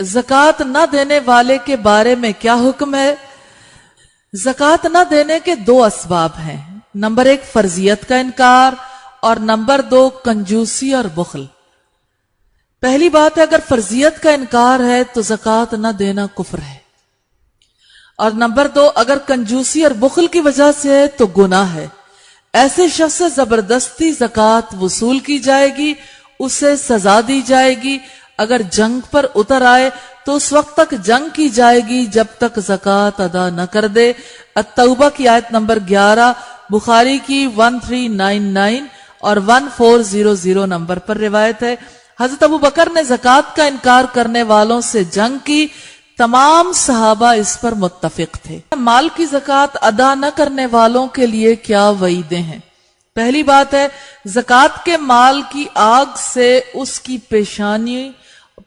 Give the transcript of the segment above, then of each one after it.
ज़कात न देने वाले के बारे में क्या हुक्म है? ज़कात न देने के दो असबाब हैं। नंबर एक फर्जियत का इनकार और नंबर दो कंजूसी और बुखल। पहली बात है, अगर फर्जियत का इनकार है तो ज़कात न देना कुफ्र है, और नंबर दो, अगर कंजूसी और बुखल की वजह से है तो गुनाह है। ऐसे शख्स से जबरदस्ती ज़कात वसूल की जाएगी, उसे सजा दी जाएगी। अगर जंग पर उतर आए तो उस वक्त तक जंग की जाएगी जब तक ज़कात अदा न कर दे। अत-तौबा की आयत नंबर 11, बुखारी की 1399 और 1400 नंबर पर रिवायत है। हजरत अबू बकर ने ज़कात का इनकार करने वालों से जंग की। तमाम सहाबा इस पर मुत्तफिक थे। माल की ज़कात अदा न करने वालों के लिए क्या वईदें हैं? पहली बात है, ज़कात के माल की आग से उसकी पेशानी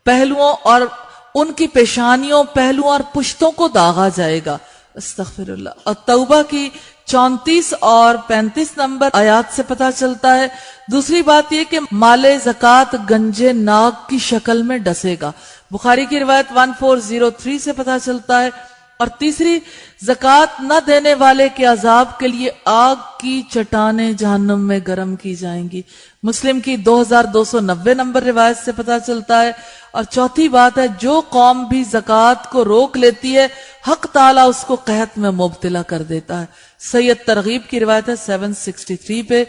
पहलुओं और उनकी पेशानियों, पहलुओं और पुश्तों को दागा जाएगा। अस्तगफिरुल्लाह। और तौबा की 34 और 35 नंबर आयात से पता चलता है। दूसरी बात यह कि माले ज़कात गंजे नाग की शक्ल में डसेगा। बुखारी की रिवायत 1403 से पता चलता है। और तीसरी, ज़कात न देने वाले के अजाब के लिए आग की चट्टानें जहन्नम में गर्म की जाएंगी। मुस्लिम की 2290 नंबर रिवायत से पता चलता है। और चौथी बात है, जो कौम भी ज़कात को रोक लेती है, हक ताला उसको कहत में मुब्तला कर देता है। सैयद तरगीब की रिवायत है 763 पे।